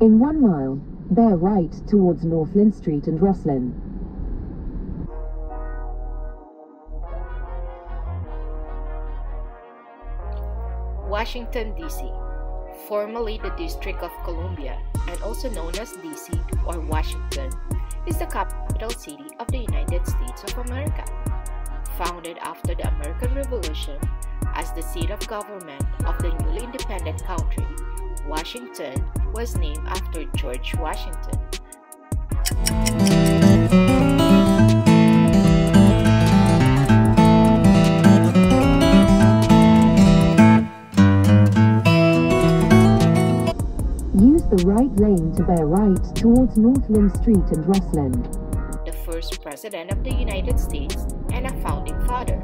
In 1 mile, bear right towards North Lynn Street and Roslyn. Washington, D.C., formerly the District of Columbia and also known as D.C. or Washington, is the capital city of the United States of America. Founded after the American Revolution as the seat of government of the newly independent country, Washington was named after George Washington. Use the right lane to bear right towards North Lynn Street and Roslyn. The first President of the United States and a founding father.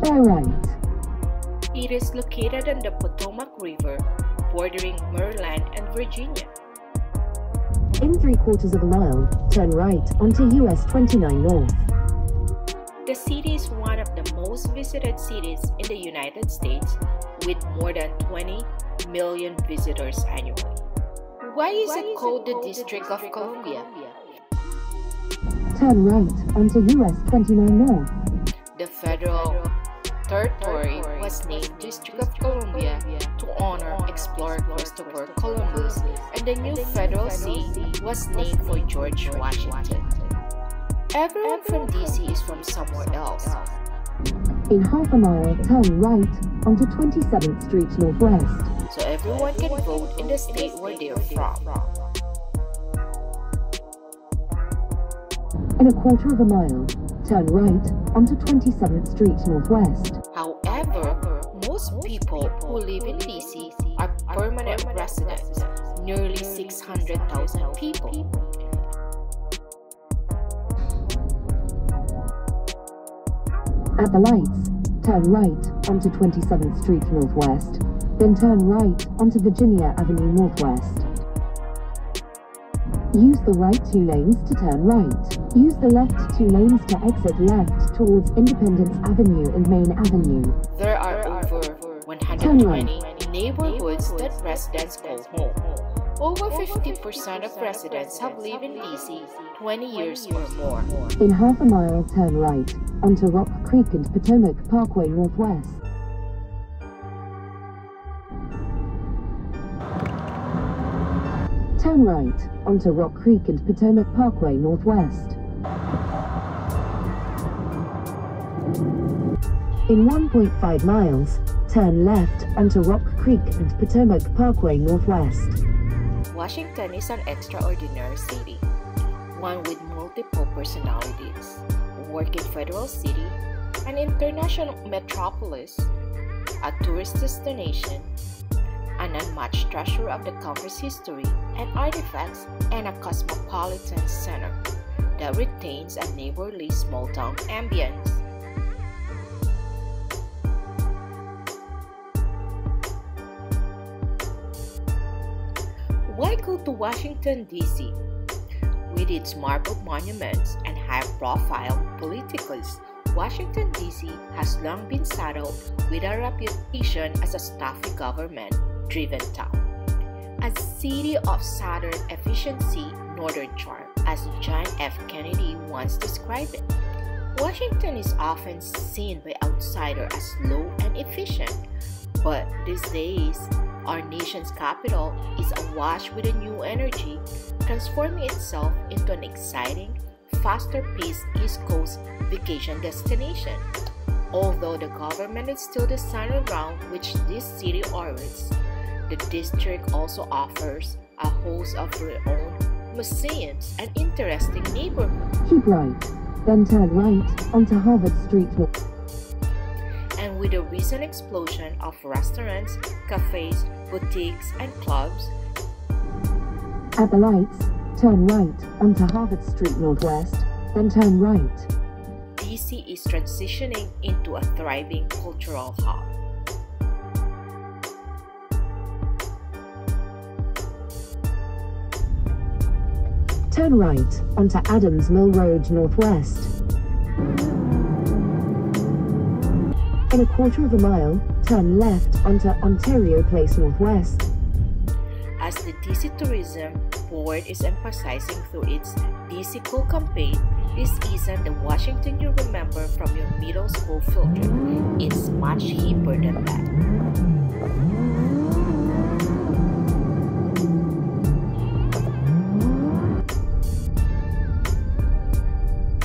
Bear right. It is located on the Potomac River, bordering Maryland and Virginia. In 3/4 of a mile, turn right onto US 29 North. The city is one of the most visited cities in the United States with more than 20 million visitors annually. Why is it called the District of Columbia? Turn right onto US 29 North. The federal territory was named District of Columbia to honor explorer Christopher Columbus, and the new federal seat was named for George Washington. Everyone from DC is from somewhere else. In 1/2 mile, turn right onto 27th Street Northwest. So everyone can vote in the state where they are from. In 1/4 of a mile, turn right onto 27th Street Northwest. However, most people who live in DC are permanent residents, nearly 600,000 people. At the lights, turn right onto 27th Street Northwest, then turn right onto Virginia Avenue Northwest. Use the right 2 lanes to turn right. Use the left 2 lanes to exit left towards Independence Avenue and Main Avenue. There are over 120 neighborhoods that residents call home. Over 50% of residents have lived in DC 20 years or more. In 1/2 mile, turn right onto Rock Creek and Potomac Parkway Northwest. Turn right onto Rock Creek and Potomac Parkway Northwest. In 1.5 miles, turn left onto Rock Creek and Potomac Parkway Northwest. Washington is an extraordinary city, one with multiple personalities, a working federal city, an international metropolis, a tourist destination, an unmatched treasure of the country's history and artifacts, and a cosmopolitan center that retains a neighborly small-town ambience. Why go to Washington, D.C.? With its marble monuments and high-profile politicals, Washington, D.C. has long been saddled with a reputation as a stuffy government-driven town. A city of southern efficiency, northern charm, as John F. Kennedy once described it. Washington is often seen by outsiders as slow and efficient, but these days, our nation's capital is awash with a new energy, transforming itself into an exciting, faster-paced East Coast vacation destination. Although the government is still the center around which this city orbits, the district also offers a host of their own museums and interesting neighborhoods. Keep right, then turn right onto Harvard Street. And with the recent explosion of restaurants, cafes, boutiques, and clubs, at the lights, turn right onto Harvard Street Northwest, then turn right. DC is transitioning into a thriving cultural hub. Turn right onto Adams Mill Road Northwest. In a quarter of a mile, turn left onto Ontario Place Northwest. As the DC Tourism Board is emphasizing through its DC Cool campaign, this isn't the Washington you remember from your middle school field trip. It's much hipper than that.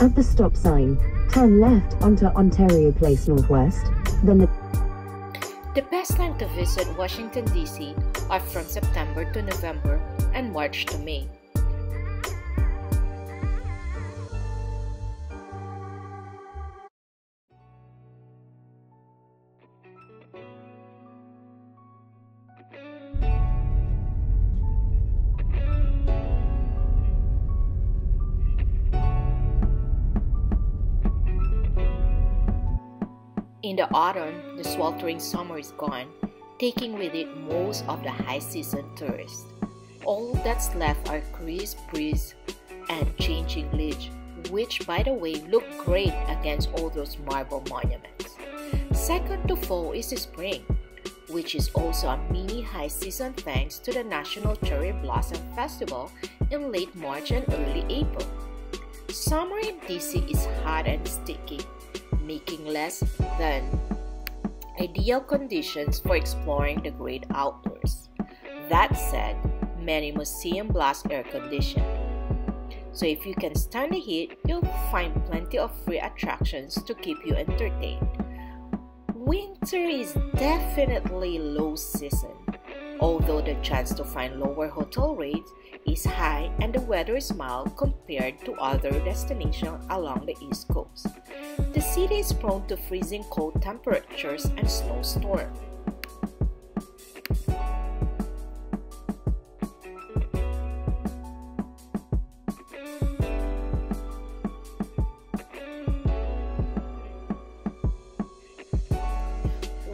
At the stop sign, turn left onto Ontario Place Northwest, then The best time to visit Washington, D.C. are from September to November and March to May. In the autumn, the sweltering summer is gone, taking with it most of the high-season tourists. All that's left are crisp breeze and changing leaves, which, by the way, look great against all those marble monuments. Second to fall is the spring, which is also a mini high season thanks to the National Cherry Blossom Festival in late March and early April. Summer in DC is hot and sticky, making less than ideal conditions for exploring the great outdoors. That said, many museums blast air conditioning. So if you can stand the heat, you'll find plenty of free attractions to keep you entertained. Winter is definitely low season, although the chance to find lower hotel rates is high and the weather is mild compared to other destinations along the East Coast. The city is prone to freezing cold temperatures and snowstorms.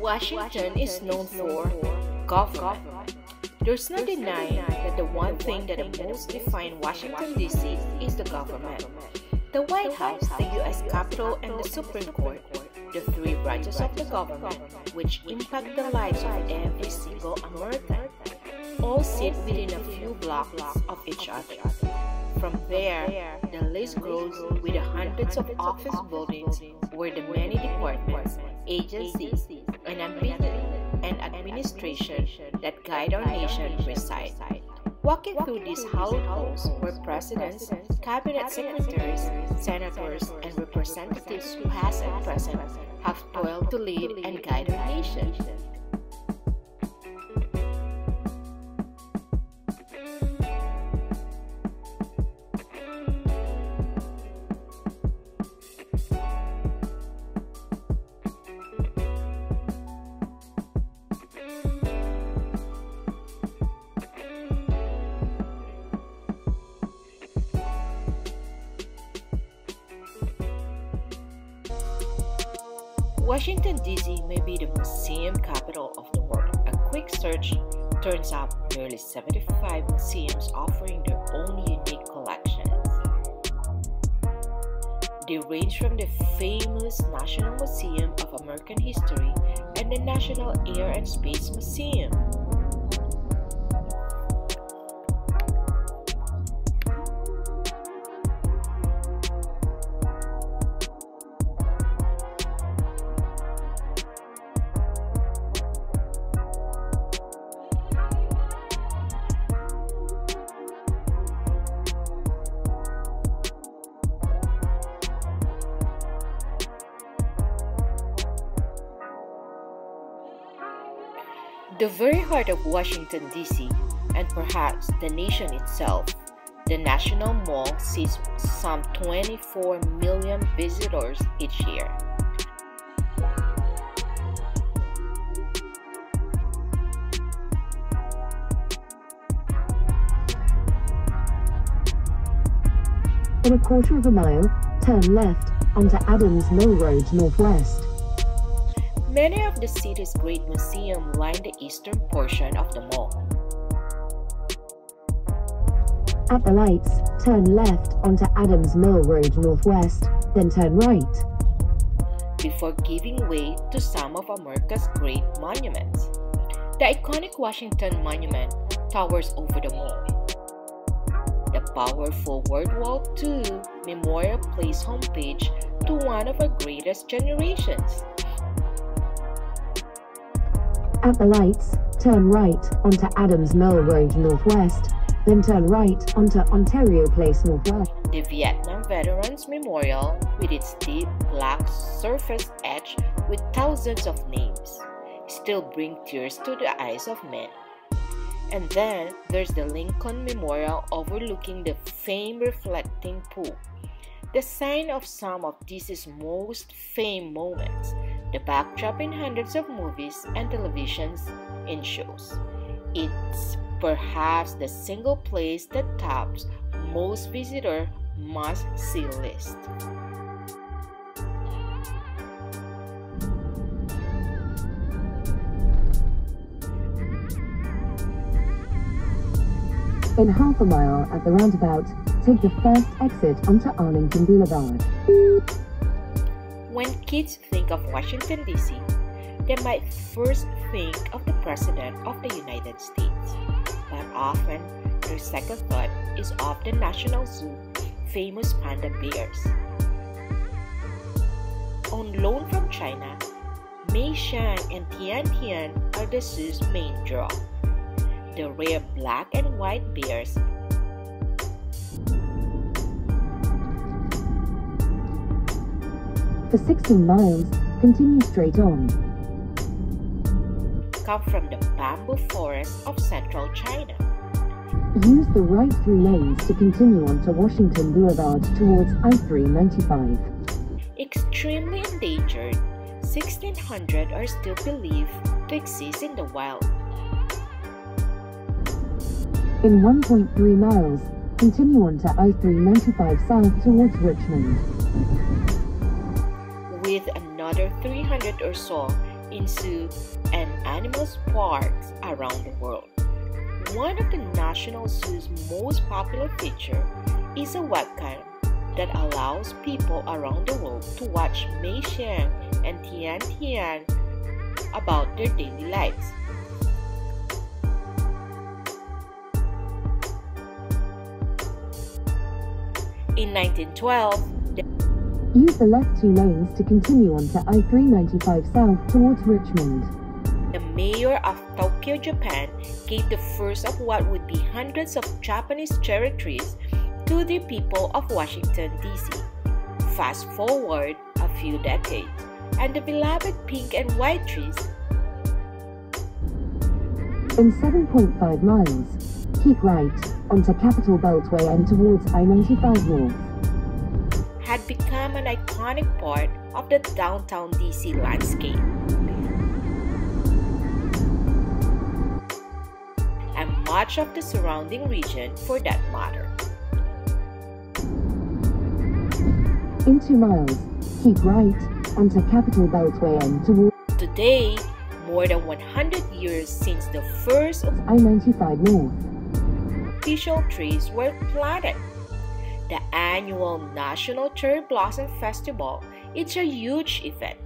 Washington is known for government. There's no denying that the one thing that most defines Washington, D.C. is the government. The White House, the U.S. Capitol, and the Supreme Court, the three branches of the government which impact the lives of every single American, all sit within a few blocks of each other. From there, the list grows with the hundreds of office buildings where the many departments, agencies, and administration that guide our nation reside. Walking through these hallowed halls where presidents, cabinet secretaries, senators, and representatives past and present have toiled to lead and guide our nation. Washington, D.C. may be the museum capital of the world. A quick search turns up nearly 75 museums offering their own unique collections. They range from the famous National Museum of American History and the National Air and Space Museum. The very heart of Washington, D.C., and perhaps the nation itself, the National Mall sees some 24 million visitors each year. In a quarter of a mile, turn left onto Adams Mill Road Northwest. Many of the city's great museums line the eastern portion of the mall. At the lights, turn left onto Adams Mill Road Northwest, then turn right. Before giving way to some of America's great monuments. The iconic Washington Monument towers over the mall. The powerful World War II Memorial Place homepage to one of our greatest generations. At the lights, turn right onto Adams Mill Road Northwest, then turn right onto Ontario Place Northwest. The Vietnam Veterans Memorial with its deep black surface etched with thousands of names still bring tears to the eyes of men. And then there's the Lincoln Memorial overlooking the fame-reflecting pool, the sign of some of DC's most famed moments, the backdrop in hundreds of movies and televisions in shows. It's perhaps the single place that tops most visitor must-see list. In half a mile at the roundabout, take the first exit onto Arlington Boulevard. When kids think of Washington, D.C., they might first think of the President of the United States, but often their second thought is of the National Zoo famous panda bears. On loan from China, Meixiang and Tiantian are the zoo's main draw. The rare black and white bears For 16 miles, continue straight on. come from the bamboo forest of central China. Use the right 3 lanes to continue onto Washington Boulevard towards I-395. Extremely endangered, 1,600 are still believed to exist in the wild. In 1.3 miles, continue onto I-395 south towards Richmond. With another 300 or so in zoo and animal parks around the world. One of the National Zoo's most popular features is a webcam that allows people around the world to watch Meixiang and Tiantian about their daily lives. In 1912, Use the left 2 lanes to continue onto I-395 south towards Richmond. the mayor of Tokyo, Japan, gave the first of what would be hundreds of Japanese cherry trees to the people of Washington, D.C. Fast forward a few decades, and the beloved pink and white trees In 7.5 miles, keep right onto Capitol Beltway and towards I-95 north. had become an iconic part of the downtown D.C. landscape. And much of the surrounding region for that matter. In 2 miles, keep right onto Capitol Beltway and towards Today, more than 100 years since the first I-95 north. official trees were planted. The annual National Cherry Blossom Festival is a huge event,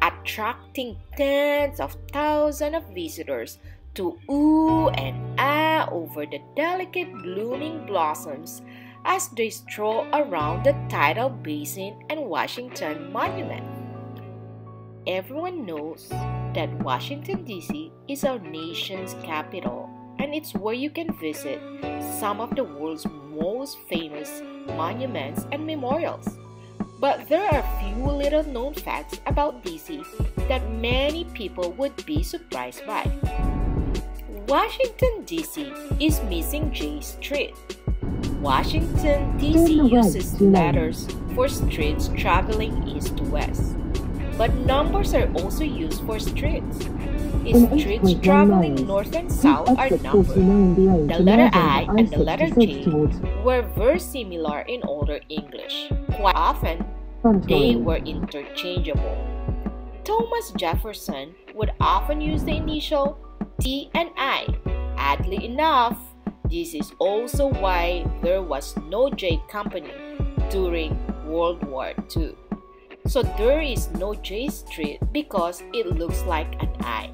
attracting tens of thousands of visitors to ooh and ah over the delicate blooming blossoms as they stroll around the tidal basin and Washington Monument. Everyone knows that Washington, D.C. is our nation's capital, and it's where you can visit some of the world's most famous monuments and memorials. But there are a few little known facts about DC that many people would be surprised by. Washington, D.C. is missing J Street. Washington, D.C. uses letters for streets traveling east to west, but numbers are also used for streets. Its streets traveling north and south are numbered. The letter I and the letter J were very similar in older English. Quite often, they were interchangeable. Thomas Jefferson would often use the initial T and I. Oddly enough, This is also why there was no J Company during World War II. So there is no J Street because it looks like an I.